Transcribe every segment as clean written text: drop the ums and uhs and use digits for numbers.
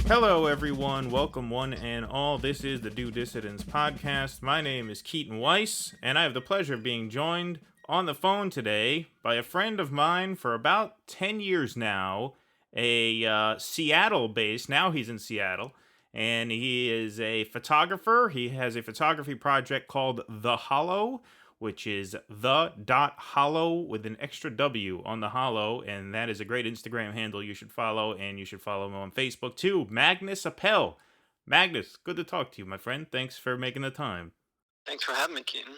Hello, everyone. Welcome, one and all. This is the Do Dissidents podcast. My name is Keaton Weiss, and I have the pleasure of being joined on the phone today by a friend of mine for about 10 years now, a Seattle based, now he's in Seattle, and he is a photographer. He has a photography project called The Hollow, which is the dot hollow with an extra W on the hollow, and that is a great Instagram handle you should follow, and you should follow him on Facebook too. Magnus Appel. Magnus, good to talk to you, my friend. Thanks for making the time. Thanks for having me, Keaton.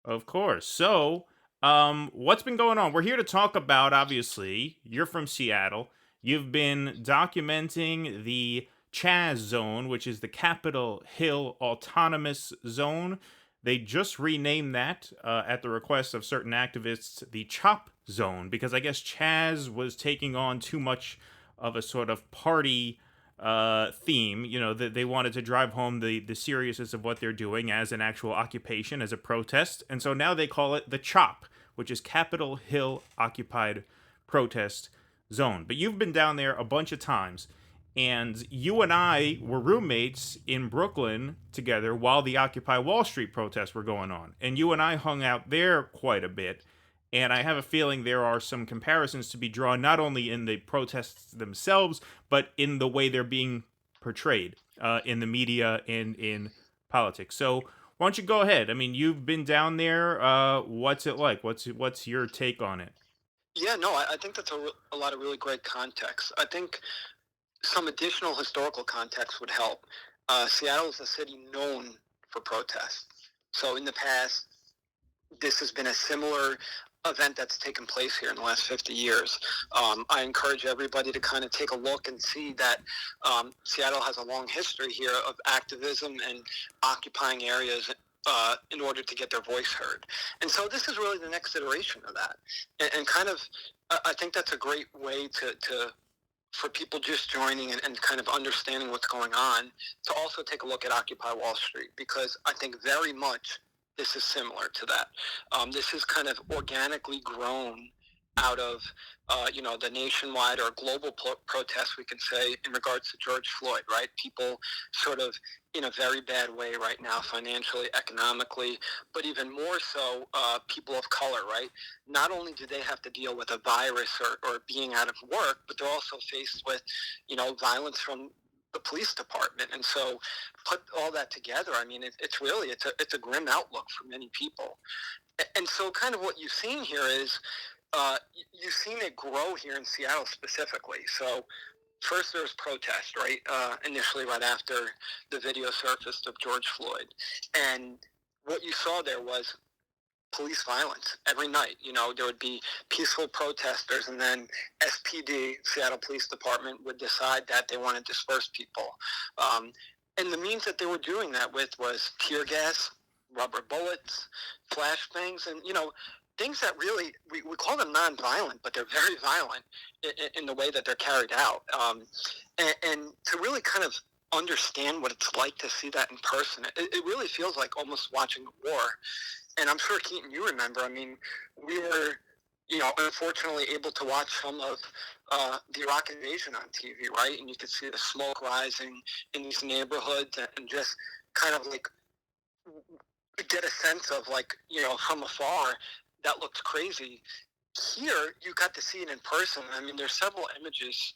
Of course. So, what's been going on? We're here to talk about, obviously, you're from Seattle. You've been documenting the CHAZ zone, which is the Capitol Hill Autonomous Zone. They just renamed that at the request of certain activists, the CHOP zone, because I guess CHAZ was taking on too much of a sort of party theme. You know, that they wanted to drive home the seriousness of what they're doing as an actual occupation, as a protest, and so now they call it the CHOP, which is Capitol Hill Occupied Protest Zone. But you've been down there a bunch of times, and you and I were roommates in Brooklyn together while the Occupy Wall Street protests were going on, and you and I hung out there quite a bit. And I have a feeling there are some comparisons to be drawn, not only in the protests themselves, but in the way they're being portrayed in the media and in politics. So why don't you go ahead? I mean, you've been down there. What's it like? What's your take on it? Yeah, no, I think that's a lot of really great context. I think some additional historical context would help. Seattle is a city known for protests. So in the past, this has been a similar event that's taken place here in the last 50 years. I encourage everybody to kind of take a look and see that Seattle has a long history here of activism and occupying areas in order to get their voice heard. And so this is really the next iteration of that. And kind of, I think that's a great way to for people just joining and kind of understanding what's going on, to also take a look at Occupy Wall Street, because I think very much this is similar to that. This is kind of organically grown out of, the nationwide or global protests, we can say, in regards to George Floyd, right? People sort of in a very bad way right now, financially, economically, but even more so, people of color, right? Not only do they have to deal with a virus or being out of work, but they're also faced with, violence from the police department. And so put all that together, I mean, it's a grim outlook for many people. And so kind of what you've seen here is, you've seen it grow here in Seattle specifically. So first there was protest, right? Initially, right after the video surfaced of George Floyd. And what you saw there was police violence every night. There would be peaceful protesters, and then SPD, Seattle Police Department, would decide that they want to disperse people. And the means that they were doing that with was tear gas, rubber bullets, flashbangs, and, things that really, we call them nonviolent, but they're very violent in the way that they're carried out. And to really kind of understand what it's like to see that in person, it really feels like almost watching a war. And I'm sure, Keaton, you remember, I mean, we were, unfortunately able to watch some of the Iraq invasion on TV, right? And you could see the smoke rising in these neighborhoods, and just kind of like get a sense of, like, from afar, that looked crazy. Here, you got to see it in person. I mean, there's several images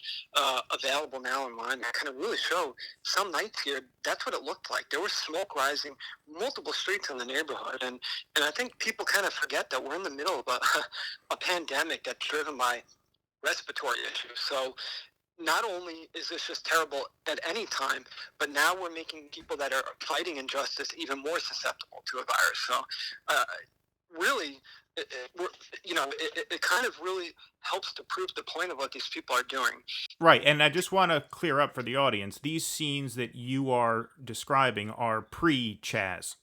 available now online that kind of really show some nights here, that's what it looked like. There was smoke rising multiple streets in the neighborhood. And I think people kind of forget that we're in the middle of a pandemic that's driven by respiratory issues. So not only is this just terrible at any time, but now we're making people that are fighting injustice even more susceptible to a virus. So really, it kind of really helps to prove the point of what these people are doing. Right, and I just want to clear up for the audience: these scenes that you are describing are pre-Chaz,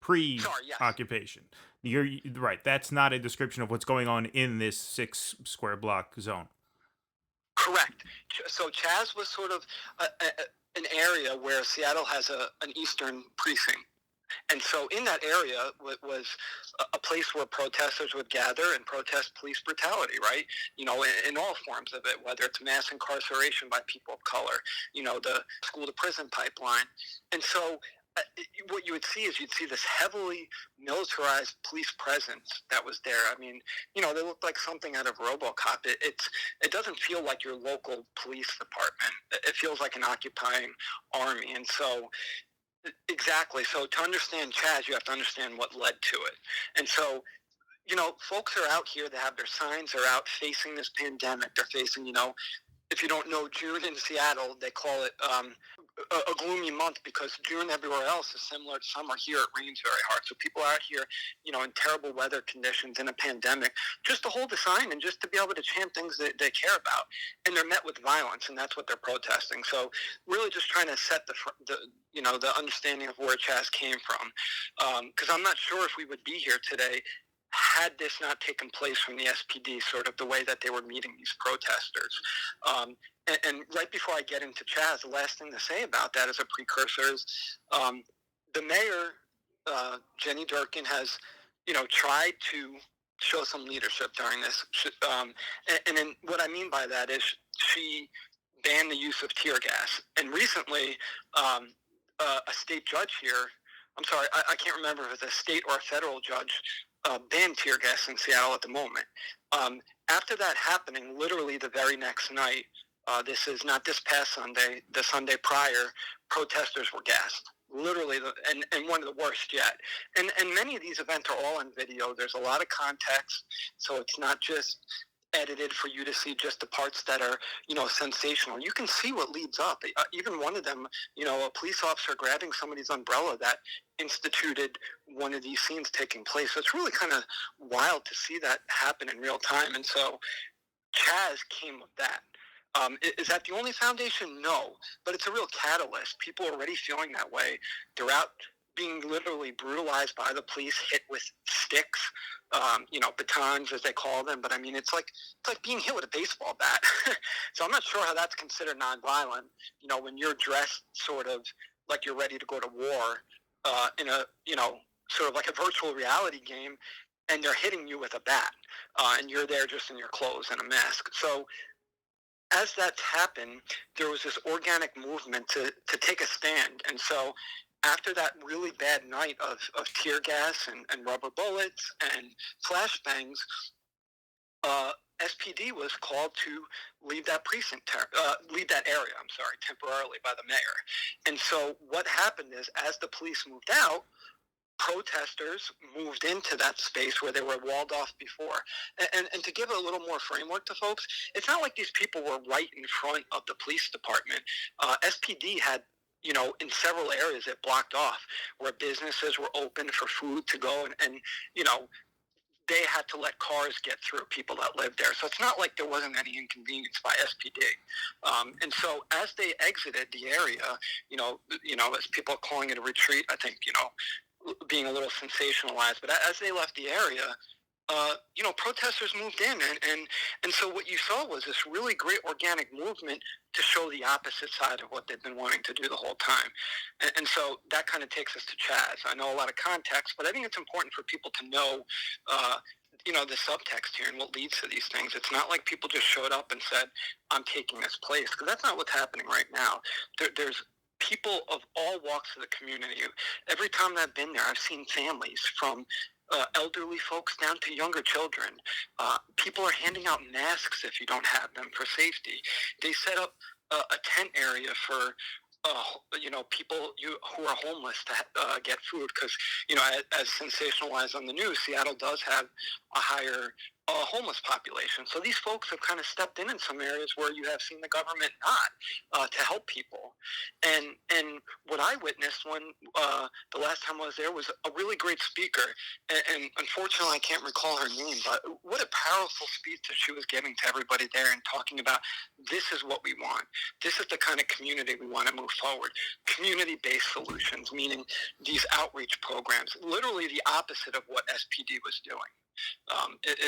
Sorry, yes. pre-occupation. You're right. That's not a description of what's going on in this 6 square block zone. Correct. So CHAZ was sort of an area where Seattle has an eastern precinct. And so in that area was a place where protesters would gather and protest police brutality, right? In all forms of it, whether it's mass incarceration by people of color, the school to prison pipeline. And so what you would see is you'd see this heavily militarized police presence that was there. I mean, they looked like something out of RoboCop. It doesn't feel like your local police department. It feels like an occupying army. And so exactly. So to understand CHAZ, you have to understand what led to it. And so, folks are out here. They have their signs. They're out facing this pandemic. They're facing, if you don't know June in Seattle, they call it a gloomy month because June everywhere else is similar to summer. Here it rains very hard. So people are out here, in terrible weather conditions in a pandemic, just to hold the sign and just to be able to chant things that they care about. And they're met with violence, and that's what they're protesting. So really just trying to set the understanding of where CHAZ came from. Because I'm not sure if we would be here today had this not taken place from the SPD, sort of the way that they were meeting these protesters. And right before I get into CHAZ, the last thing to say about that as a precursor is the mayor, Jenny Durkin, has, tried to show some leadership during this. And then what I mean by that is she banned the use of tear gas. And recently, a state judge here, I'm sorry, I can't remember if it's a state or a federal judge, banned tear gas in Seattle at the moment. After that happening, literally the very next night, this is not this past Sunday, the Sunday prior, protesters were gassed. Literally, and one of the worst yet. And many of these events are all on video. There's a lot of context, so it's not just edited for you to see just the parts that are, sensational. You can see what leads up. Even one of them, a police officer grabbing somebody's umbrella that instituted one of these scenes taking place. So it's really kind of wild to see that happen in real time. And so CHAZ came with that. Is that the only foundation? No, but it's a real catalyst. People are already feeling that way. They're out being literally brutalized by the police, hit with sticks, batons as they call them. But I mean, it's like being hit with a baseball bat. So I'm not sure how that's considered nonviolent. When you're dressed sort of like you're ready to go to war in a sort of like a virtual reality game, and they're hitting you with a bat, and you're there just in your clothes and a mask. So as that's happened, there was this organic movement to take a stand. And so after that really bad night of tear gas and rubber bullets and flashbangs, SPD was called to leave that leave that area, temporarily by the mayor. And so what happened is, as the police moved out, protesters moved into that space where they were walled off before. And to give a little more framework to folks, it's not like these people were right in front of the police department. SPD had, in several areas it blocked off where businesses were open for food to go, and they had to let cars get through, people that lived there. So it's not like there wasn't any inconvenience by SPD. And so as they exited the area, as people are calling it a retreat, I think, being a little sensationalized, but as they left the area, protesters moved in, and so what you saw was this really great organic movement to show the opposite side of what they've been wanting to do the whole time. And so that kind of takes us to CHAZ. I know a lot of context, but I think it's important for people to know, the subtext here and what leads to these things. It's not like people just showed up and said, I'm taking this place, because that's not what's happening right now. There's people of all walks of the community. Every time I've been there, I've seen families from elderly folks down to younger children. People are handing out masks if you don't have them for safety. They set up a tent area for people who are homeless to get food, because as sensationalized on the news, Seattle does have a higher homeless population. So these folks have kind of stepped in some areas where you have seen the government not to help people. And what I witnessed when the last time I was there was a really great speaker. And unfortunately, I can't recall her name, but what a powerful speech that she was giving to everybody there and talking about, this is what we want. This is the kind of community we want to move forward. Community-based solutions, meaning these outreach programs, literally the opposite of what SPD was doing.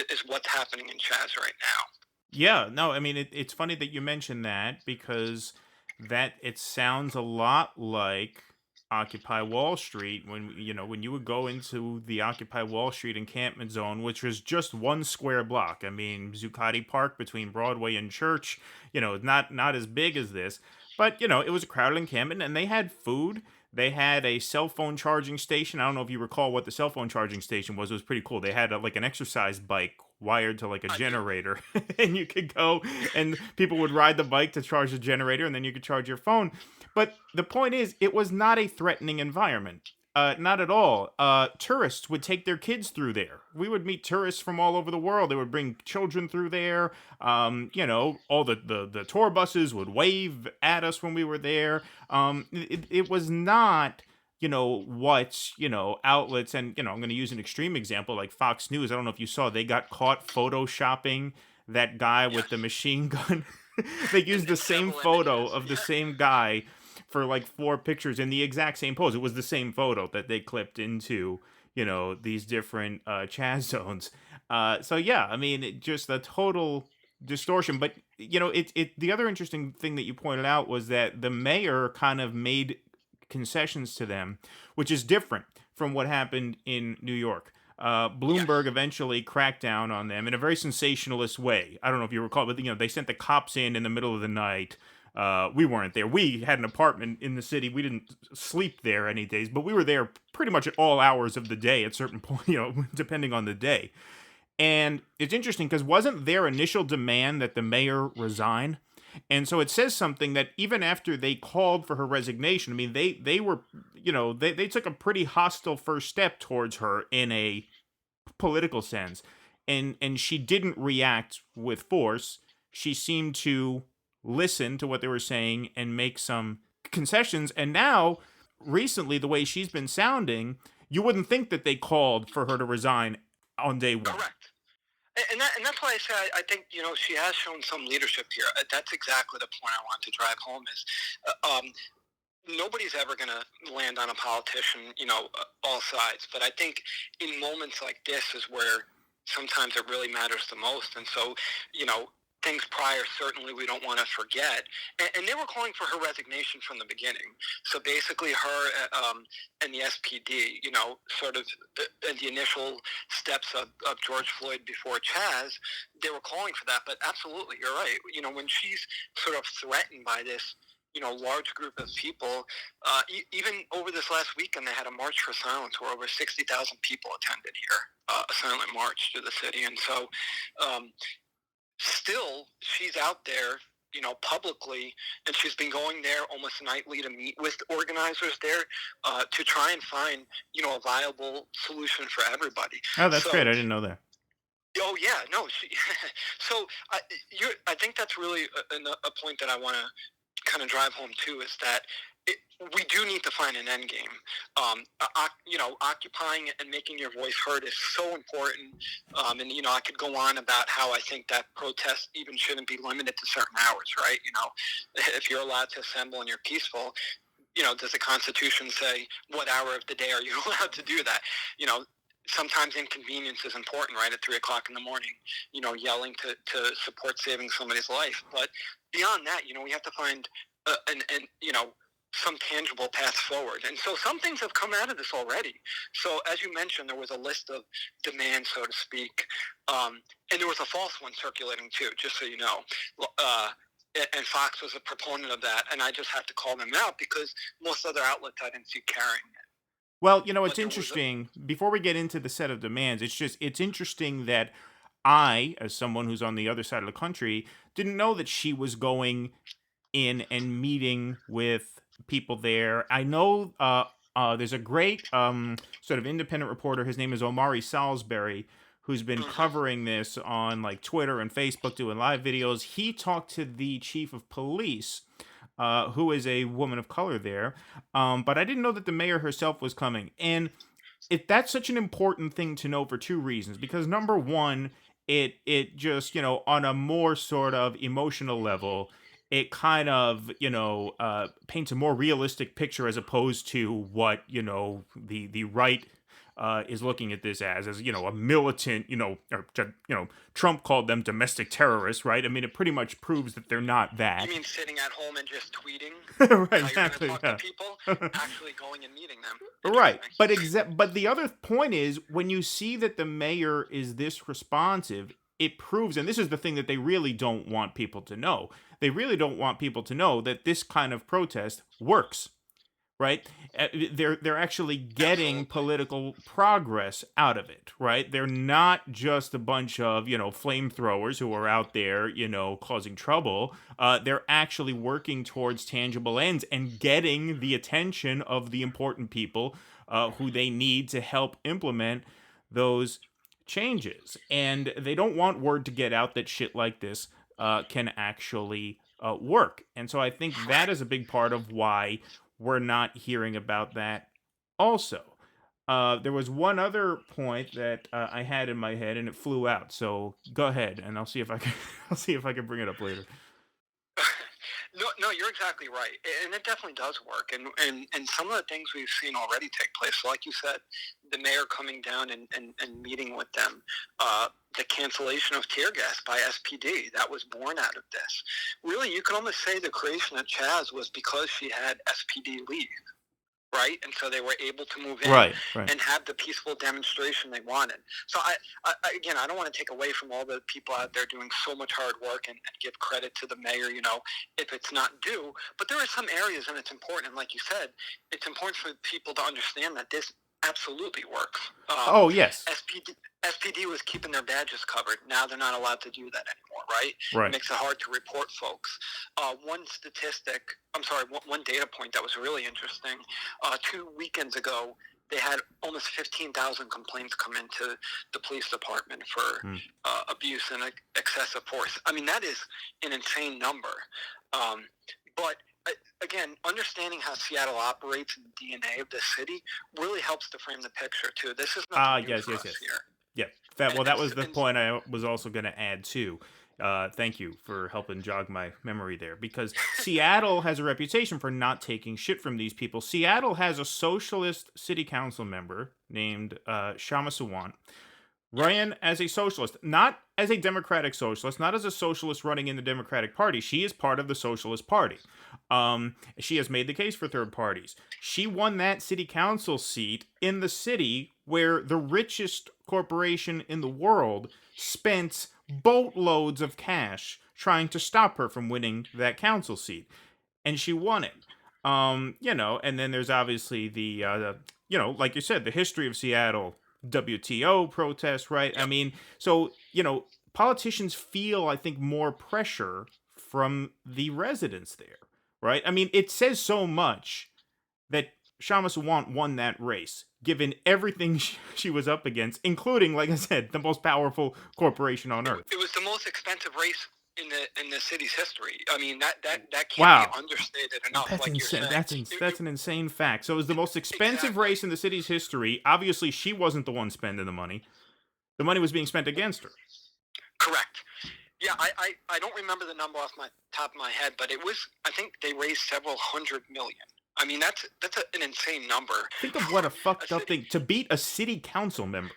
Is what's happening in CHAZ right now. Yeah, no, I mean it's funny that you mentioned that, because that it sounds a lot like Occupy Wall Street, when when you would go into the Occupy Wall Street encampment zone, which was just one square block. I mean, Zuccotti Park between Broadway and Church, not as big as this, but it was a crowded encampment, and they had food. They had a cell phone charging station. I don't know if you recall what the cell phone charging station was. It was pretty cool. They had like an exercise bike wired to like a I do. generator, and you could go, and people would ride the bike to charge the generator, and then you could charge your phone. But the point is, it was not a threatening environment. Not at all. Tourists would take their kids through there. We would meet tourists from all over the world. They would bring children through there. All the tour buses would wave at us when we were there. It was not, what, outlets, and, I'm going to use an extreme example like Fox News. I don't know if you saw, they got caught photoshopping that guy with the Yes. machine gun. They used the And same several photo images. of the Yeah. same guy for like four pictures in the exact same pose. It was the same photo that they clipped into, these different CHAZ zones. So yeah, I mean, just a total distortion. But the other interesting thing that you pointed out was that the mayor kind of made concessions to them, which is different from what happened in New York. Bloomberg Yes. eventually cracked down on them in a very sensationalist way. I don't know if you recall, but they sent the cops in the middle of the night. We weren't there. We had an apartment in the city. We didn't sleep there any days, but we were there pretty much at all hours of the day at certain point, depending on the day. And it's interesting because wasn't their initial demand that the mayor resign? And so it says something that even after they called for her resignation, I mean, they were, they took a pretty hostile first step towards her in a political sense, and she didn't react with force. She seemed to listen to what they were saying and make some concessions. And now, recently, the way she's been sounding, you wouldn't think that they called for her to resign on day one. Correct. And that's why I say I think she has shown some leadership here. That's exactly the point I want to drive home is nobody's ever going to land on a politician, all sides. But I think in moments like this is where sometimes it really matters the most. And so, things prior certainly we don't want to forget. And they were calling for her resignation from the beginning. So basically, her and the SPD, sort of the initial steps of George Floyd before Chaz, they were calling for that. But absolutely, you're right. When she's sort of threatened by this large group of people. Even over this last weekend, they had a March for Silence where over 60,000 people attended here, a silent march through the city. And so um, still, she's out there, publicly, and she's been going there almost nightly to meet with organizers there to try and find, a viable solution for everybody. Oh, that's great. So, I didn't know that. oh yeah, no, so I think that's really a point that I want to kind of drive home too is that we do need to find an end game. Occupying and making your voice heard is so important. And I could go on about how I think that protests even shouldn't be limited to certain hours, right? If you're allowed to assemble and you're peaceful, does the Constitution say what hour of the day are you allowed to do that? Sometimes inconvenience is important, right? At 3 o'clock in the morning, yelling to support saving somebody's life. But beyond that, we have to find some tangible path forward. And so some things have come out of this already. So as you mentioned, there was a list of demands, so to speak, and there was a false one circulating too, just so you know. And Fox was a proponent of that, and I just have to call them out because most other outlets I didn't see carrying it. Well, it's But there was a interesting. Before we get into the set of demands, it's interesting that I, as someone who's on the other side of the country, didn't know that she was going in and meeting with people there. I know there's a great sort of independent reporter. His name is Omari Salisbury, who's been mhm. covering this on like Twitter and Facebook, doing live videos. He talked to the chief of police, who is a woman of color there. But I didn't know that the mayor herself was coming. And that's such an important thing to know for two reasons. Because number one, it just on a more sort of emotional level, it kind of paints a more realistic picture as opposed to what the right is looking at this as a militant, Trump called them domestic terrorists, right? I mean, it pretty much proves that they're not You that. mean sitting at home and just tweeting Right, how you're going to exactly, talk to yeah. people? Actually going and meeting them. Right. Interesting. But the other point is, when you see that the mayor is this responsive, it proves, and this is the thing that they really don't want people to know. They really don't want people to know that this kind of protest works, right? They're actually getting Absolutely. political progress out of it, right? They're not just a bunch of flamethrowers who are out there causing trouble. They're actually working towards tangible ends and getting the attention of the important people who they need to help implement those changes. And they don't want word to get out that shit like this can actually work. And so I think that Right. is a big part of why we're not hearing about that also. There was one other point that I had in my head and it flew out. So go ahead and I'll see if I can I'll see if I can bring it up later. No, no, you're exactly right, and it definitely does work. And some of the things we've seen already take place, so like you said, the mayor coming down and meeting with them, the cancellation of tear gas by SPD that was born out of this. Really, you can almost say the creation of CHAZ was because she had SPD leave, right? And so they were able to move in Right, right. and have the peaceful demonstration they wanted. So again, I don't want to take away from all the people out there doing so much hard work and give credit to the mayor, if it's not due. But there are some areas, and it's important. And like you said, it's important for people to understand that this absolutely works. Oh, yes. SPD was keeping their badges covered. Now they're not allowed to do that anymore, right? It Right. makes it hard to report folks. One data point that was really interesting. 2 weekends ago, they had almost 15,000 complaints come into the police department for Hmm. abuse and excessive force. I mean, that is an insane number. But again, understanding how Seattle operates and the DNA of the city really helps to frame the picture too. This is nothing new Yes, for yes, us yes. here. Yeah. That was the And point I was also going to add too. Thank you for helping jog my memory there, because Seattle has a reputation for not taking shit from these people. Seattle has a socialist city council member named Shama Sawant, yes, ran as a socialist, not as a democratic socialist, not as a socialist running in the Democratic Party. She is part of the Socialist Party. She has made the case for third parties. She won that city council seat in the city where the richest corporation in the world spent boatloads of cash trying to stop her from winning that council seat, and she won it. And then there's obviously like you said, the history of Seattle, WTO protests, right? I yep. mean, so, politicians feel, I think, more pressure from the residents there, right? I mean, it says so much that Shama Sawant won that race, given everything she was up against, including, like I said, the most powerful corporation on earth. It was the most expensive race in the city's history. I mean, that can't be Wow. understated enough. That's Like you're insane. saying, That's an insane fact. So it was the most expensive exactly race in the city's history. Obviously, she wasn't the one spending the money. The money was being spent against her. correct. Yeah, I don't remember the number off my top of my head, but it was, I think they raised several hundred million. I mean, an insane number Think of what for a a fucked up city. thing to beat a city council member.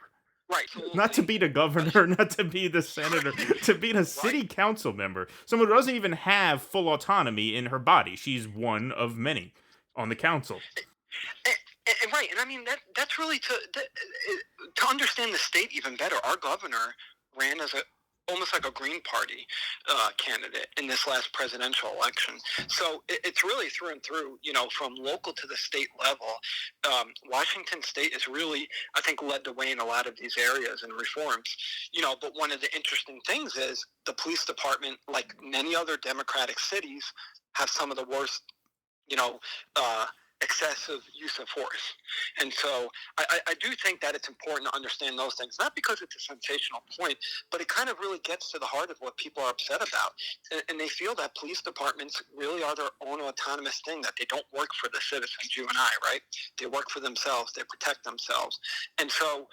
Right, Not to absolutely. beat a governor, not to be the senator, to beat a Right. city council member. Someone who doesn't even have full autonomy in her body. She's one of many on the council. Right, and I mean that's really to understand the state even better. Our governor ran as a almost like a Green Party candidate in this last presidential election. So it's really through and through, from local to the state level. Washington State has really, I think, led the way in a lot of these areas and reforms. But one of the interesting things is the police department, like many other Democratic cities, have some of the worst, you know, uh, excessive use of force. And so I do think that it's important to understand those things, not because it's a sensational point, but it kind of really gets to the heart of what people are upset about. And they feel that police departments really are their own autonomous thing, that they don't work for the citizens, you and I, right? They work for themselves, they protect themselves. And so,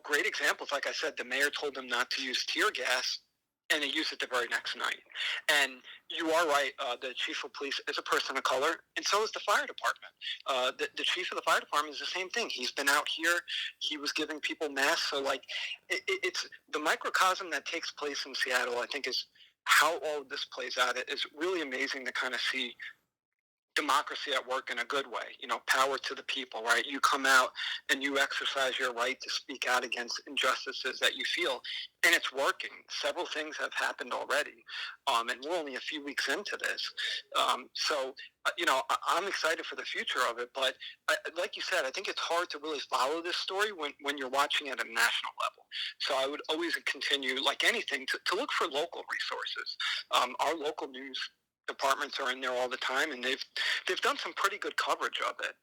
great examples, like I said, the mayor told them not to use tear gas. and they use it the very next night. And you are right. The chief of police is a person of color, and so is the fire department. The chief of the fire department is the same thing. He's been out here. He was giving people masks. So like, it's the microcosm that takes place in Seattle. I think is how all of this plays out. It is really amazing to kind of see democracy at work in a good way. Power to the people, right? You come out and you exercise your right to speak out against injustices that you feel, and it's working. Several things have happened already, and we're only a few weeks into this. I'm excited for the future of it, but like you said, I think it's hard to really follow this story when you're watching it at a national level. So I would always continue, like anything, to look for local resources. Our local news departments are in there all the time, and they've done some pretty good coverage of it,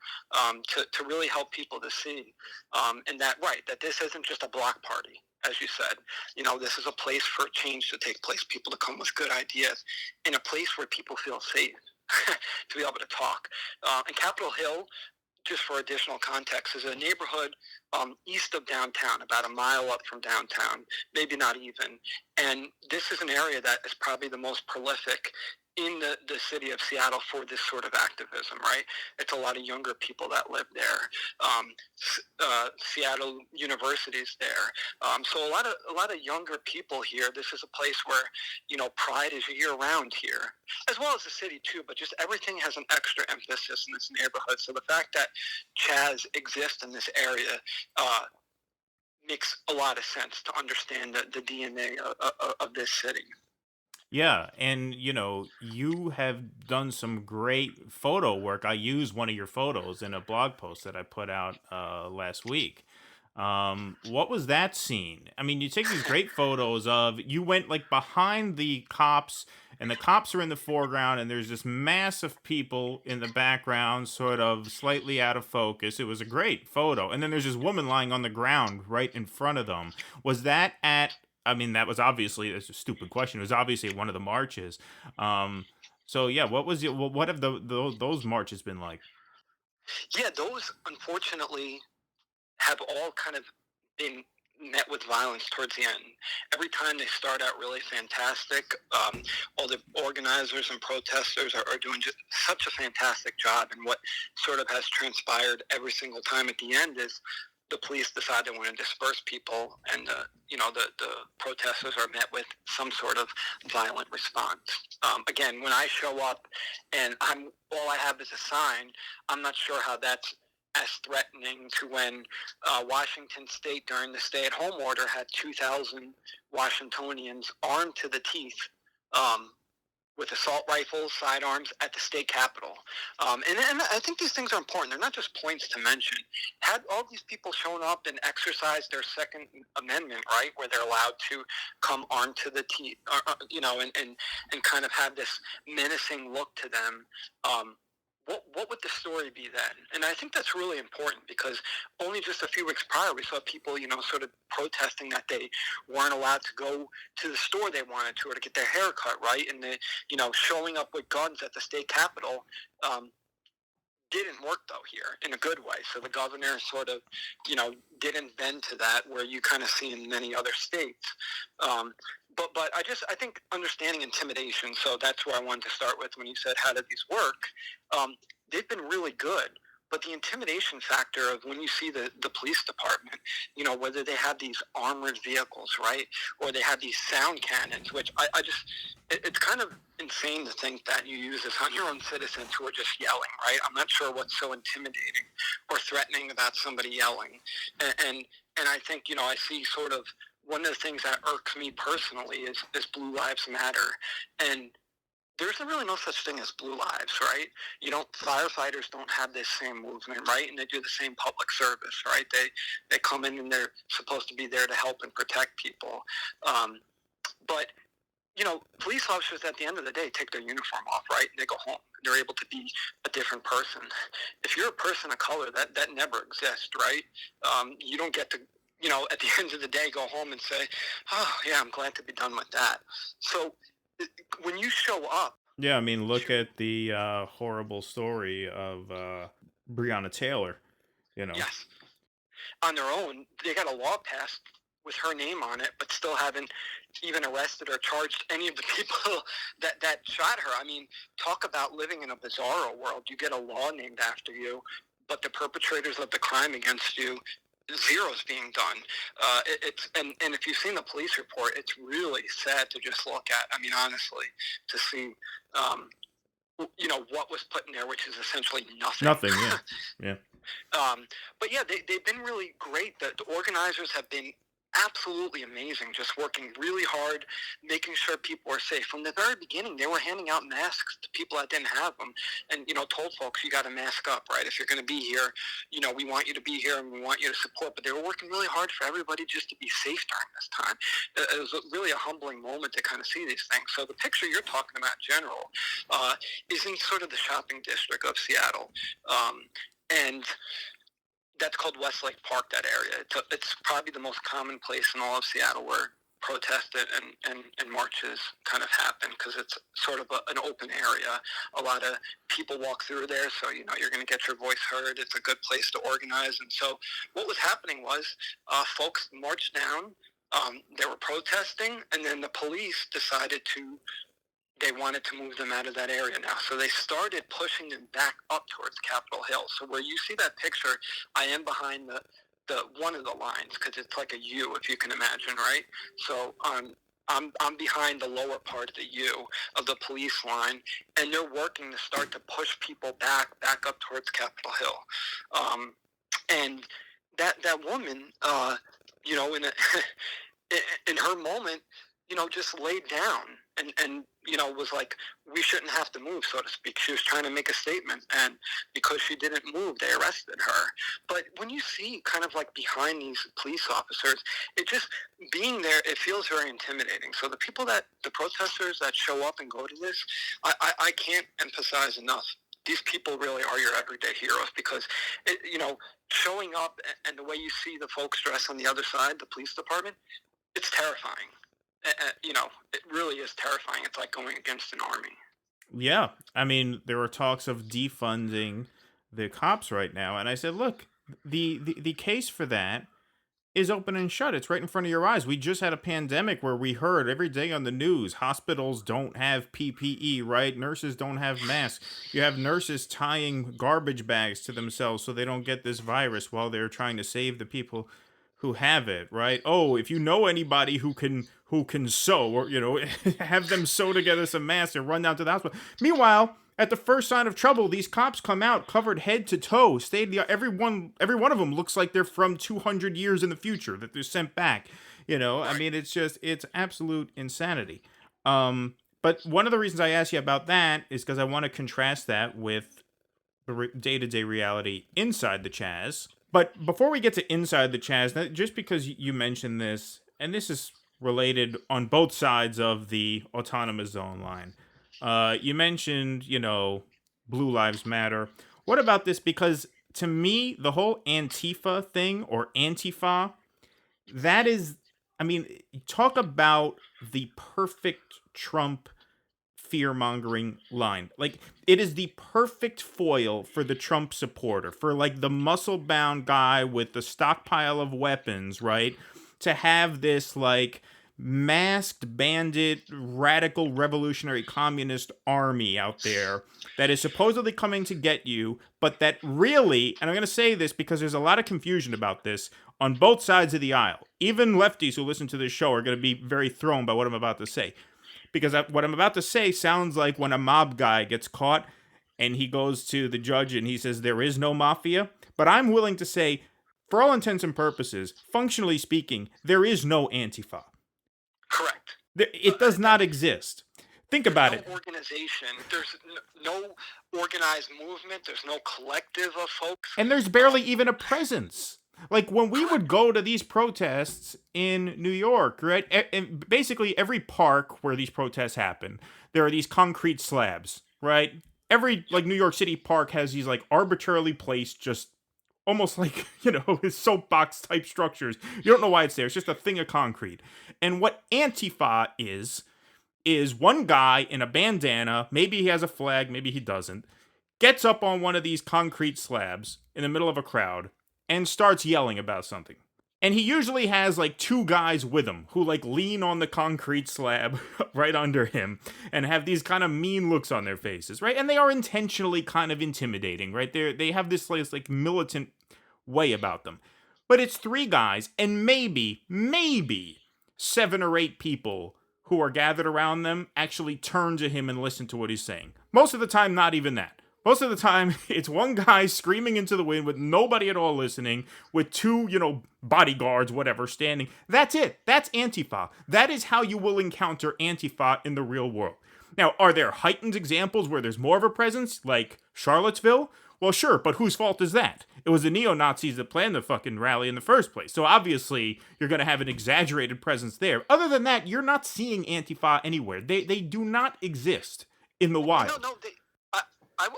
to really help people to see, and that right, that this isn't just a block party, as you said. This is a place for change to take place, people to come with good ideas, in a place where people feel safe to be able to talk. And Capitol Hill, just for additional context, is a neighborhood east of downtown, about a mile up from downtown, maybe not even. And this is an area that is probably the most prolific in the city of Seattle for this sort of activism, right? It's a lot of younger people that live there. Seattle University's there, so a lot of younger people here. This is a place where pride is year round here, as well as the city too. But just everything has an extra emphasis in this neighborhood. So the fact that CHAZ exists in this area makes a lot of sense to understand the DNA of this city. Yeah, and you have done some great photo work. I used one of your photos in a blog post that I put out last week. What was that scene? I mean, you take these great photos of you went like behind the cops, and the cops are in the foreground, and there's this mass of people in the background, sort of slightly out of focus. It was a great photo, and then there's this woman lying on the ground right in front of them. Was that at I mean, that was obviously it's a stupid question. It was obviously at one of the marches. So yeah, what have those marches been like? Yeah, those unfortunately have all kind of been met with violence towards the end. Every time they start out really fantastic, all the organizers and protesters are doing just such a fantastic job. And what sort of has transpired every single time at the end is the police decide they want to disperse people, and the protesters are met with some sort of violent response. Again, when I show up and all I have is a sign, I'm not sure how that's as threatening to when Washington State, during the stay-at-home order, had 2,000 Washingtonians armed to the teeth, um, with assault rifles, sidearms at the state capitol. And I think these things are important. They're not just points to mention. Had all these people shown up and exercised their Second Amendment right, where they're allowed to come armed to the teeth, and kind of have this menacing look to them, what would the story be then? And I think that's really important, because only just a few weeks prior, we saw people, sort of protesting that they weren't allowed to go to the store they wanted to, or to get their hair cut, right? And showing up with guns at the state capitol, didn't work though here in a good way. So the governor sort of, didn't bend to that, where you kind of see in many other states. But I think understanding intimidation. So that's where I wanted to start with when you said how did these work. Um, they've been really good. But the intimidation factor of when you see the police department, whether they have these armored vehicles, right, or they have these sound cannons, which I just, it's kind of insane to think that you use this on your own citizens who are just yelling, right? I'm not sure what's so intimidating or threatening about somebody yelling. And I think, I see sort of one of the things that irks me personally is Blue Lives Matter. And there's really no such thing as blue lives, right? Firefighters don't have this same movement, right? And they do the same public service, right? They come in and they're supposed to be there to help and protect people. But police officers at the end of the day take their uniform off, right? And they go home. They're able to be a different person. If you're a person of color, that never exists, right? You don't get to, at the end of the day, go home and say, oh, yeah, I'm glad to be done with that. So when you show up Yeah, I mean, look to, at the horrible story of Breonna Taylor. You know, yes, on their own, they got a law passed with her name on it, but still haven't even arrested or charged any of the people that shot her. I mean, talk about living in a bizarro world. You get a law named after you, but the perpetrators of the crime against you, zero's being done. It's and if you've seen the police report, it's really sad to just look at. I mean, honestly, to see. What was put in there, which is essentially nothing. Nothing. Yeah. Yeah. But yeah, they've been really great. The organizers have been absolutely amazing, just working really hard, making sure people are safe. From the very beginning, they were handing out masks to people that didn't have them and, told folks you got to mask up, right? If you're going to be here, we want you to be here and we want you to support. But they were working really hard for everybody just to be safe during this time. It was really a humbling moment to kind of see these things. So the picture you're talking about in general is in sort of the shopping district of Seattle. And that's called Westlake Park, that area. It's probably the most common place in all of Seattle where protests and marches kind of happen because it's sort of an open area. A lot of people walk through there, so you're going to get your voice heard. It's a good place to organize. And so what was happening was folks marched down. They were protesting, and then the police decided they wanted to move them out of that area now. So they started pushing them back up towards Capitol Hill. So where you see that picture, I am behind the one of the lines because it's like a U, if you can imagine, right? So I'm behind the lower part of the U of the police line, and they're working to start to push people back up towards Capitol Hill. And that woman, in in her moment, just laid down and was like, we shouldn't have to move, so to speak. She was trying to make a statement, and because she didn't move, they arrested her. But when you see kind of like behind these police officers, it just being there, it feels very intimidating. So the protesters that show up and go to this, I can't emphasize enough. These people really are your everyday heroes because, showing up and the way you see the folks dressed on the other side, the police department, it's terrifying. It really is terrifying. It's like going against an army. Yeah. I mean, there are talks of defunding the cops right now, and I said, look, the case for that is open and shut. It's right in front of your eyes. We just had a pandemic where we heard every day on the news hospitals don't have PPE, right? Nurses don't have masks. You have nurses tying garbage bags to themselves so they don't get this virus while they're trying to save the people who have it, right? Oh, if you know anybody who can sew, or have them sew together some masks and run down to the hospital. Meanwhile, at the first sign of trouble, these cops come out covered head to toe. Every one of them looks like they're from 200 years in the future that they're sent back. I mean, it's absolute insanity. But one of the reasons I asked you about that is because I want to contrast that with the day-to-day reality inside the CHAZ. But before we get to inside the CHAZ, just because you mentioned this, and this is related on both sides of the autonomous zone line. You mentioned, Blue Lives Matter. What about this? Because to me, the whole Antifa thing, or Antifa, that is, I mean, talk about the perfect Trump fear-mongering line. Like, it is the perfect foil for the Trump supporter, for like the muscle-bound guy with the stockpile of weapons, right? To have this like masked bandit radical revolutionary communist army out there that is supposedly coming to get you, but that really, and I'm going to say this because there's a lot of confusion about this on both sides of the aisle. Even lefties who listen to this show are going to be very thrown by what I'm about to say. Because what I'm about to say sounds like when a mob guy gets caught and he goes to the judge and he says there is no mafia. But I'm willing to say, for all intents and purposes, functionally speaking, there is no Antifa. Correct. It does not exist. Think about it. There's no organization. There's no organized movement. There's no collective of folks. And there's barely even a presence. Like, when we would go to these protests in New York, right? And basically every park where these protests happen, there are these concrete slabs, right? Every, like, New York City park has these, like, arbitrarily placed, just almost like, soapbox type structures. You don't know why it's there. It's just a thing of concrete. And what Antifa is one guy in a bandana, maybe he has a flag, maybe he doesn't, gets up on one of these concrete slabs in the middle of a crowd and starts yelling about something. And he usually has like two guys with him who like lean on the concrete slab right under him and have these kind of mean looks on their faces, right? And they are intentionally kind of intimidating, right? They have this like militant way about them. But it's three guys and maybe 7 or 8 people who are gathered around them actually turn to him and listen to what he's saying. Most of the time, not even that. Most of the time, it's one guy screaming into the wind with nobody at all listening, with two, bodyguards, whatever, standing. That's it. That's Antifa. That is how you will encounter Antifa in the real world. Now, are there heightened examples where there's more of a presence, like Charlottesville? Well, sure, but whose fault is that? It was the neo-Nazis that planned the fucking rally in the first place. So obviously, you're going to have an exaggerated presence there. Other than that, you're not seeing Antifa anywhere. They do not exist in the wild. No.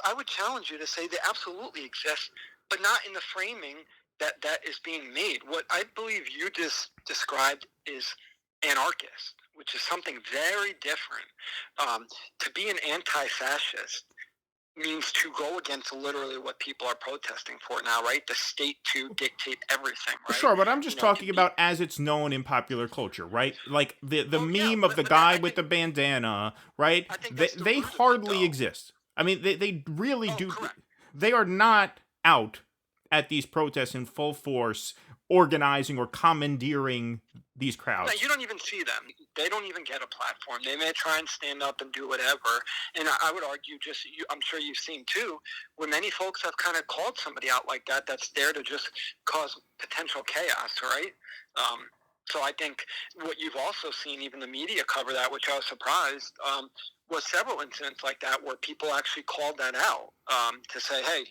I would challenge you to say they absolutely exist, but not in the framing that is being made. What I believe you just described is anarchist, which is something very different. To be an anti-fascist means to go against literally what people are protesting for now, right? The state to dictate everything, right? Sure, but I'm just talking about as it's known in popular culture, right? Like the meme of the but guy I with think, the bandana, right? I think They root of it, hardly though. exist. I mean, they really do. Correct. They are not out at these protests in full force, organizing or commandeering these crowds. No, you don't even see them. They don't even get a platform. They may try and stand up and do whatever. And I would argue, I'm sure you've seen too, where many folks have kind of called somebody out like that. That's there to just cause potential chaos, right? So I think what you've also seen, even the media cover that, which I was surprised, was several incidents like that where people actually called that out to say, hey,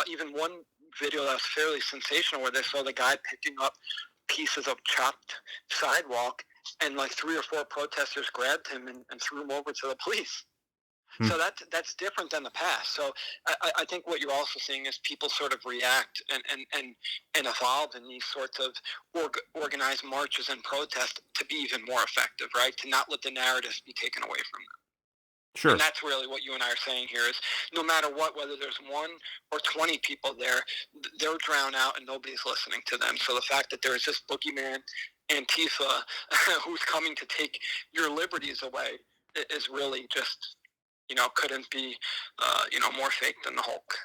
even one video that was fairly sensational where they saw the guy picking up pieces of chopped sidewalk and like 3 or 4 protesters grabbed him and threw him over to the police. So that's different than the past. So I think what you're also seeing is people sort of react and evolve in these sorts of organized marches and protests to be even more effective, right? To not let the narratives be taken away from them. Sure. And that's really what you and I are saying here is no matter what, whether there's 1 or 20 people there, they're drowned out and nobody's listening to them. So the fact that there is this boogeyman Antifa who's coming to take your liberties away is really just, couldn't be, more fake than the Hulk.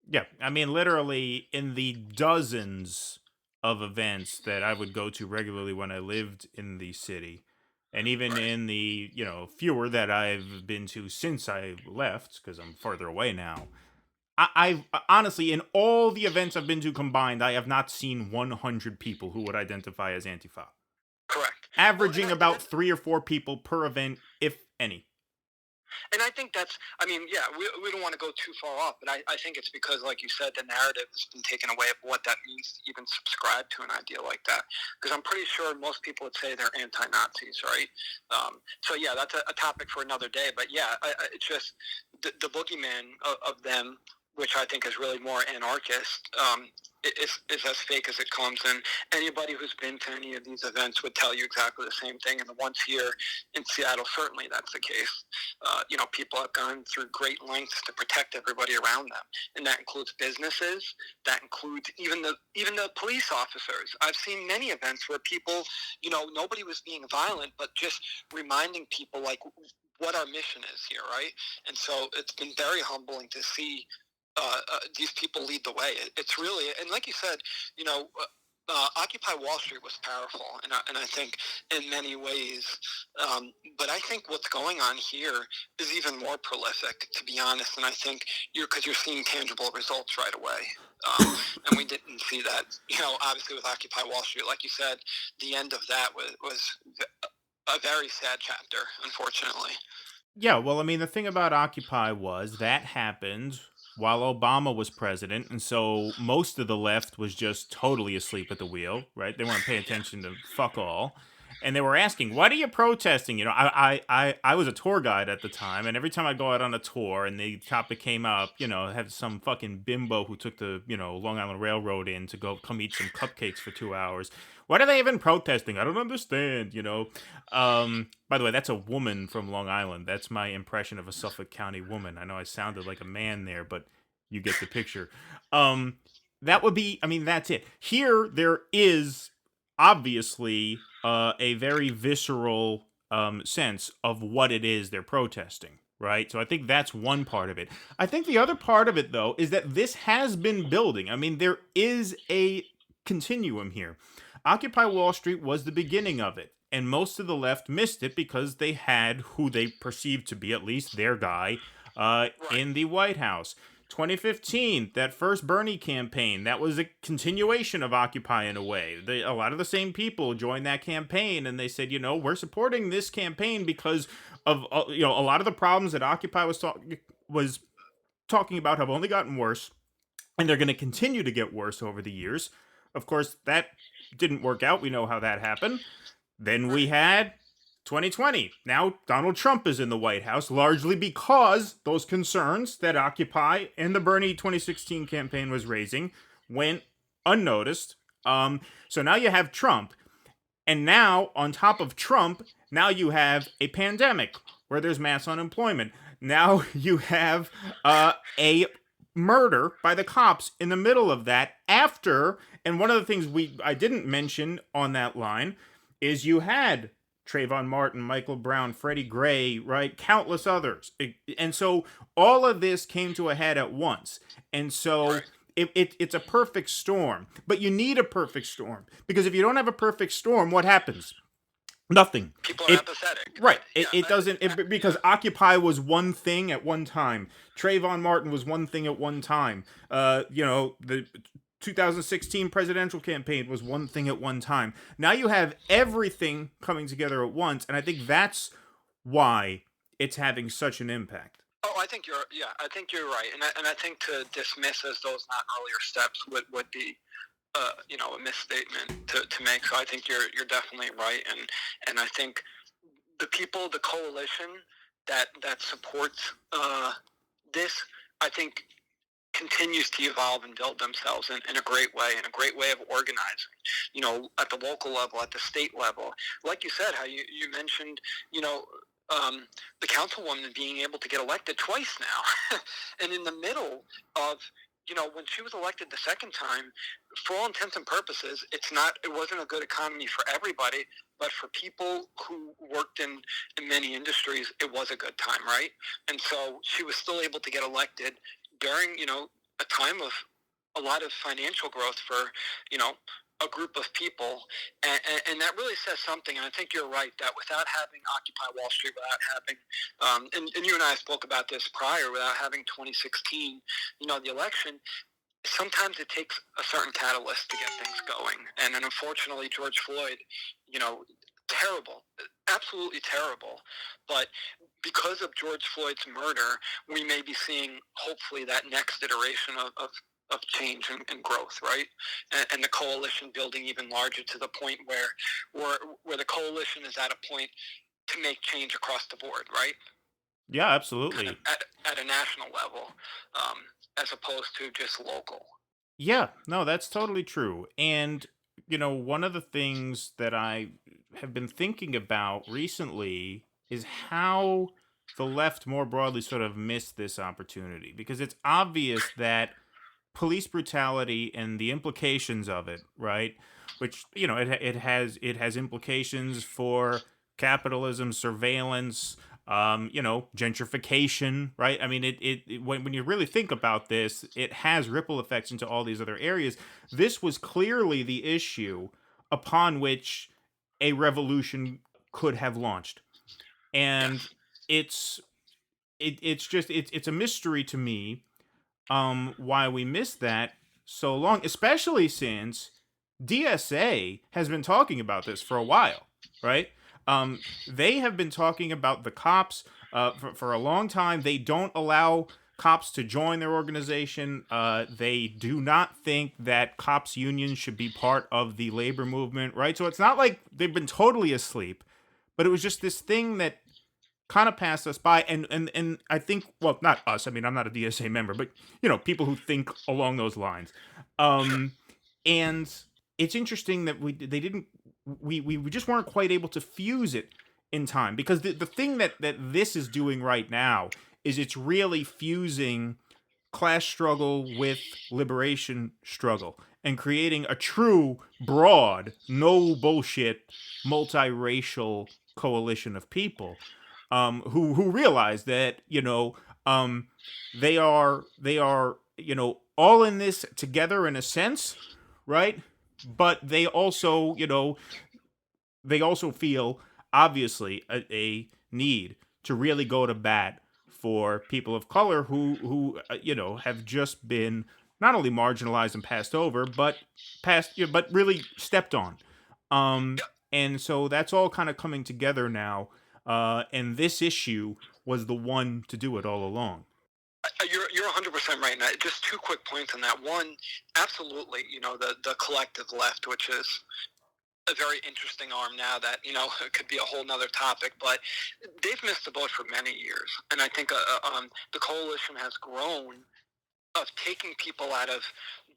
Yeah, I mean, literally in the dozens of events that I would go to regularly when I lived in the city, and even Right. in the fewer that I've been to since I left because I'm further away now. I've honestly, in all the events I've been to combined, I have not seen 100 people who would identify as Antifa. Correct. Averaging about 3 or 4 people per event, if any. And I think we don't want to go too far off, but I think it's because, like you said, the narrative has been taken away of what that means to even subscribe to an idea like that. Because I'm pretty sure most people would say they're anti-Nazis, right? So, yeah, that's a topic for another day. But, yeah, it's just the boogeyman of them, which I think is really more anarchist, is as fake as it comes. And anybody who's been to any of these events would tell you exactly the same thing. And the ones here in Seattle, certainly that's the case. People have gone through great lengths to protect everybody around them. And that includes businesses. That includes even the police officers. I've seen many events where people, nobody was being violent, but just reminding people, like, what our mission is here, right? And so it's been very humbling to see these people lead the way. It's really, and like you said, Occupy Wall Street was powerful, and I think in many ways. But I think what's going on here is even more prolific, to be honest. And I think because you're seeing tangible results right away, and we didn't see that. Obviously with Occupy Wall Street, like you said, the end of that was a very sad chapter, unfortunately. Yeah, well, I mean, the thing about Occupy was that happened while Obama was president, and so most of the left was just totally asleep at the wheel, right? They weren't paying attention to fuck all. And they were asking, "What are you protesting?" I was a tour guide at the time, and every time I go out on a tour and the topic came up, have some fucking bimbo who took the Long Island Railroad in to come eat some cupcakes for 2 hours. What are they even protesting? I don't understand. By the way, that's a woman from Long Island. That's my impression of a Suffolk County woman. I know I sounded like a man there, but you get the picture. That would be. I mean, that's it. Here, there is obviously a very visceral sense of what it is they're protesting, right? So I think that's one part of it. I think the other part of it, though, is that this has been building. I mean, there is a continuum here. Occupy Wall Street was the beginning of it, and most of the left missed it because they had who they perceived to be at least their guy Right. in the White House. 2015, that first Bernie campaign, that was a continuation of Occupy in a way. A lot of the same people joined that campaign, and they said, we're supporting this campaign because of a lot of the problems that Occupy was talking about have only gotten worse, and they're going to continue to get worse over the years. Of course, that didn't work out. We know how that happened. Then we Right. had 2020. Now Donald Trump is in the White House, largely because those concerns that Occupy and the Bernie 2016 campaign was raising went unnoticed. So now you have Trump. And now, on top of Trump, now you have a pandemic where there's mass unemployment. Now you have a murder by the cops in the middle of that after. And one of the things I didn't mention on that line is you had Trayvon Martin, Michael Brown, Freddie Gray, right? Countless others. And so all of this came to a head at once. And so Right. it's a perfect storm. But you need a perfect storm. Because if you don't have a perfect storm, what happens? Nothing. People are It apathetic. Right. It, Yeah. it doesn't Yeah. because Occupy was one thing at one time. Trayvon Martin was one thing at one time. The 2016 presidential campaign was one thing at one time. Now you have everything coming together at once, and I think that's why it's having such an impact. Oh, I think you're right, and I think to dismiss as those not earlier steps would be a misstatement to make. So I think you're definitely right, and I think the coalition that supports this, I think continues to evolve and build themselves in a great way of organizing, at the local level, at the state level. Like you said, how you mentioned, you know, the councilwoman being able to get elected twice now. And in the middle of, when she was elected the second time, for all intents and purposes, it wasn't a good economy for everybody, but for people who worked in many industries, it was a good time, right? And so she was still able to get elected during, a time of a lot of financial growth for, you know, a group of people, and that really says something. And I think you're right that without having Occupy Wall Street, without having, and you and I spoke about this prior, without having 2016, the election, sometimes it takes a certain catalyst to get things going. And then unfortunately, George Floyd, you know, terrible, absolutely terrible. But because of George Floyd's murder, we may be seeing hopefully that next iteration of change and growth, right? And the coalition building even larger to the point where the coalition is at a point to make change across the board, right? Yeah, Kind of absolutely. at a national level, um, as opposed to just local. Yeah, no, that's totally true. And, one of the things that I have been thinking about recently is how the left more broadly sort of missed this opportunity because it's obvious that police brutality and the implications of it, right? Which, it has implications for capitalism, surveillance, gentrification, right? I mean, when you really think about this, it has ripple effects into all these other areas. This was clearly the issue upon which a revolution could have launched, and Yes. it's it's a mystery to me why we missed that so long, especially since DSA has been talking about this for a while, right? They have been talking about the cops for a long time. They don't allow cops to join their organization. They do not think that cops unions should be part of the labor movement, right? So it's not like they've been totally asleep, but it was just this thing that kind of passed us by, and I think, well, not us, I mean, I'm not a DSA member, but people who think along those lines. Sure. um and it's interesting that we just weren't quite able to fuse it in time, because the thing that this is doing right now is it's really fusing class struggle with liberation struggle. and creating a true, broad, no bullshit, multiracial coalition of people, who realize that, um, they are all in this together in a sense, right? But they also feel, obviously, a need to really go to bat for people of color who have just been not only marginalized and passed over, but really stepped on. Um, and so that's all kind of coming together now. And this issue was the one to do it all along. You're 100% right. And just two quick points on that. One, absolutely, the collective left, which is a very interesting arm now that it could be a whole nother topic, but they've missed the boat for many years, and I think the coalition has grown of taking people out of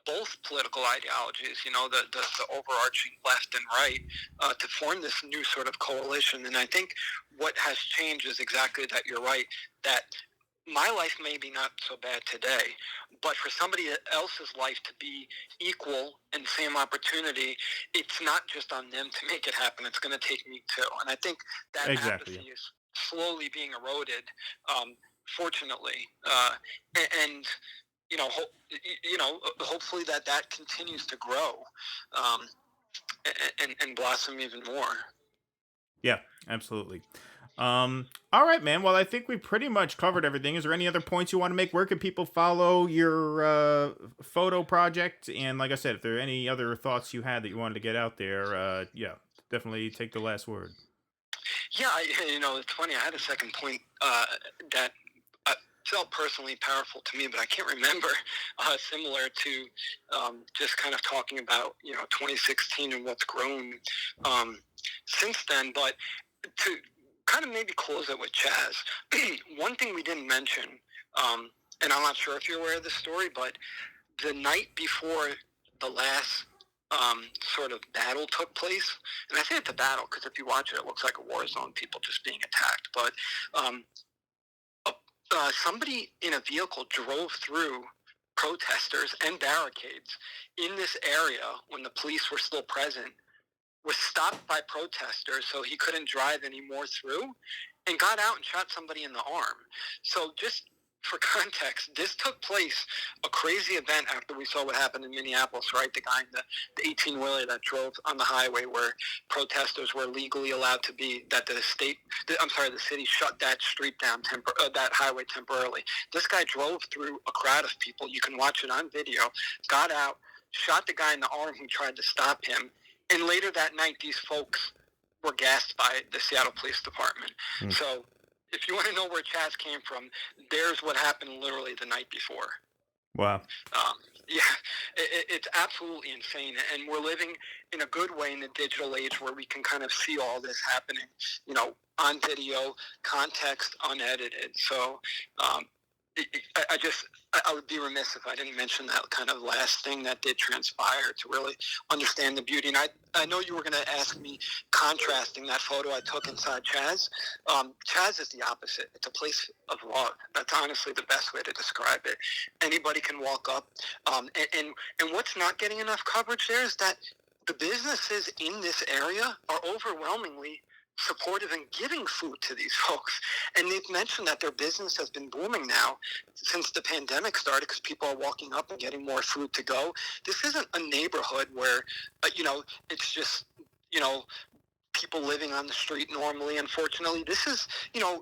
both political ideologies, the overarching left and right, to form this new sort of coalition. And I think what has changed is exactly that. You're right that my life may be not so bad today, but for somebody else's life to be equal and same opportunity, it's not just on them to make it happen. It's going to take me too. And I think that Exactly. Yeah. apathy is slowly being eroded, fortunately. And hopefully that continues to grow, um, and blossom even more. Yeah, absolutely. All right, man. Well, I think we pretty much covered everything. Is there any other points you want to make? Where can people follow your photo project? And like I said, if there are any other thoughts you had that you wanted to get out there, yeah, definitely take the last word. Yeah, it's funny. I had a second point that felt personally powerful to me, but I can't remember. Similar to just kind of talking about 2016 and what's grown since then. But to kind of maybe close it with CHAZ, one thing we didn't mention, and I'm not sure if you're aware of this story, but the night before the last sort of battle took place, and I say it's a battle because if you watch it, it looks like a war zone, people just being attacked. But um, somebody in a vehicle drove through protesters and barricades in this area when the police were still present, was stopped by protesters so he couldn't drive anymore through, and got out and shot somebody in the arm. So just for context, this took place, a crazy event after we saw what happened in Minneapolis, right? The guy in the 18-wheeler that drove on the highway where protesters were legally allowed to be, that the city shut that street down, that highway temporarily. This guy drove through a crowd of people. You can watch it on video. Got out, shot the guy in the arm who tried to stop him. And later that night, these folks were gassed by the Seattle Police Department. So if you want to know where CHAZ came from, there's what happened literally the night before. Wow. Yeah, it's absolutely insane. And we're living in a good way in the digital age where we can kind of see all this happening, on video, context, unedited. So I would be remiss if I didn't mention that kind of last thing that did transpire to really understand the beauty. And I know you were going to ask me contrasting that photo I took inside CHAZ. CHAZ is the opposite. It's a place of love. That's honestly the best way to describe it. Anybody can walk up. And what's not getting enough coverage there is that the businesses in this area are overwhelmingly supportive and giving food to these folks. And they've mentioned that their business has been booming now since the pandemic started because people are walking up and getting more food to go. This isn't a neighborhood where, it's just, people living on the street normally. Unfortunately, this is,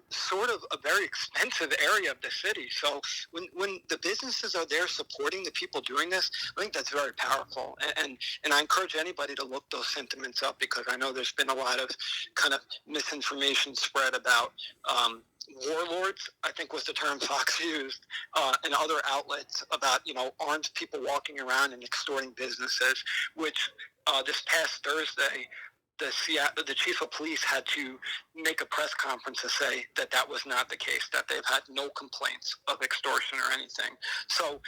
sort of a very expensive area of the city. So when the businesses are there supporting the people doing this, I think that's very powerful. And I encourage anybody to look those sentiments up because I know there's been a lot of kind of misinformation spread about warlords, I think was the term Fox used, and other outlets about, armed people walking around and extorting businesses, which this past Thursday, the chief of police had to make a press conference to say that was not the case, that they've had no complaints of extortion or anything. So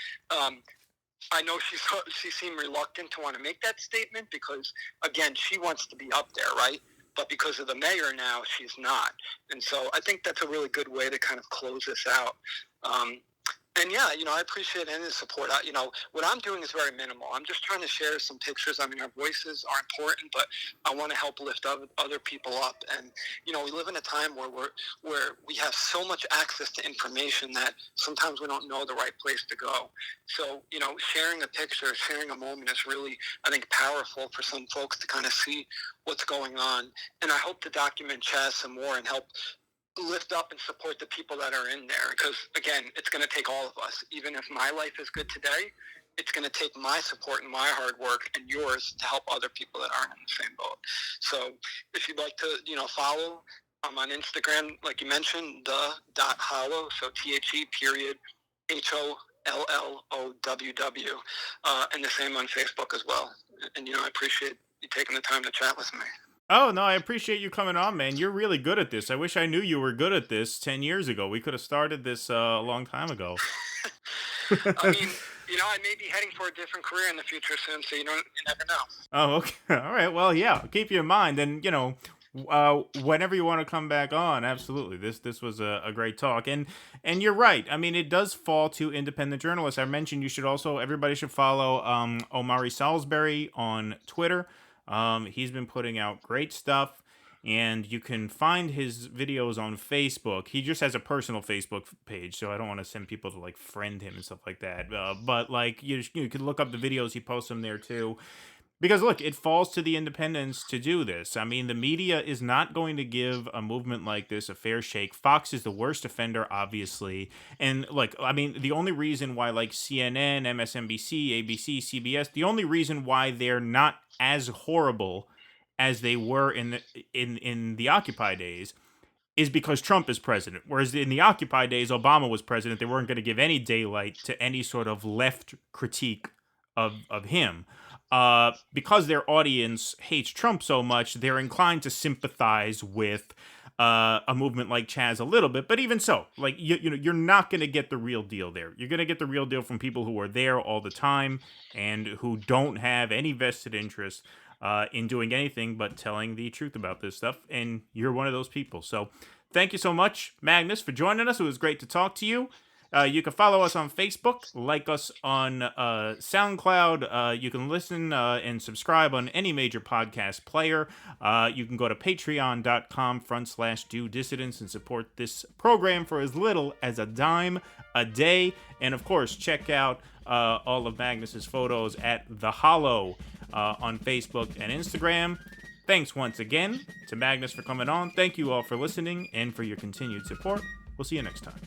I know she seemed reluctant to want to make that statement because, again, she wants to be up there, right? But because of the mayor now, she's not. And so I think that's a really good way to kind of close this out. And yeah, I appreciate any support. What I'm doing is very minimal. I'm just trying to share some pictures. I mean, our voices are important, but I want to help lift other people up. And we live in a time where we have so much access to information that sometimes we don't know the right place to go. So sharing a picture, sharing a moment is really, I think, powerful for some folks to kind of see what's going on. And I hope to document CHAZ some more and help lift up and support the people that are in there, because again, it's going to take all of us. Even if my life is good today, it's going to take my support and my hard work and yours to help other people that aren't in the same boat. So if you'd like to follow, I'm on Instagram, like you mentioned, the.hollow, so THE_HOLLOWW, and the same on Facebook as well. And I appreciate you taking the time to chat with me. Oh, no, I appreciate you coming on, man. You're really good at this. I wish I knew you were good at this 10 years ago. We could have started this a long time ago. I mean, I may be heading for a different career in the future soon, so you never know. Oh, okay. All right. Well, yeah, I'll keep you in mind. And, whenever you want to come back on, absolutely. This was a great talk. And you're right. I mean, it does fall to independent journalists. I mentioned everybody should follow Omari Salisbury on Twitter. He's been putting out great stuff, and you can find his videos on Facebook. He just has a personal Facebook page, so I don't want to send people to like friend him and stuff like that. But like you can look up the videos, he posts them there too. Because look, it falls to the independents to do this. I mean, the media is not going to give a movement like this a fair shake. Fox is the worst offender, obviously. And like, I mean, the only reason why like CNN, MSNBC, ABC, CBS, the only reason why they're not as horrible as they were in the Occupy days is because Trump is president. Whereas in the Occupy days, Obama was president. They weren't going to give any daylight to any sort of left critique of him. Because their audience hates Trump so much, they're inclined to sympathize with a movement like CHAZ a little bit. But even so, like you're not going to get the real deal there. You're going to get the real deal from people who are there all the time and who don't have any vested interest in doing anything but telling the truth about this stuff. And you're one of those people. So thank you so much, Magnus, for joining us. It was great to talk to you. You can follow us on Facebook, like us on SoundCloud. You can listen and subscribe on any major podcast player. You can go to patreon.com/do dissidents and support this program for as little as a dime a day. And of course, check out all of Magnus's photos at The Hollow on Facebook and Instagram. Thanks once again to Magnus for coming on. Thank you all for listening and for your continued support. We'll see you next time.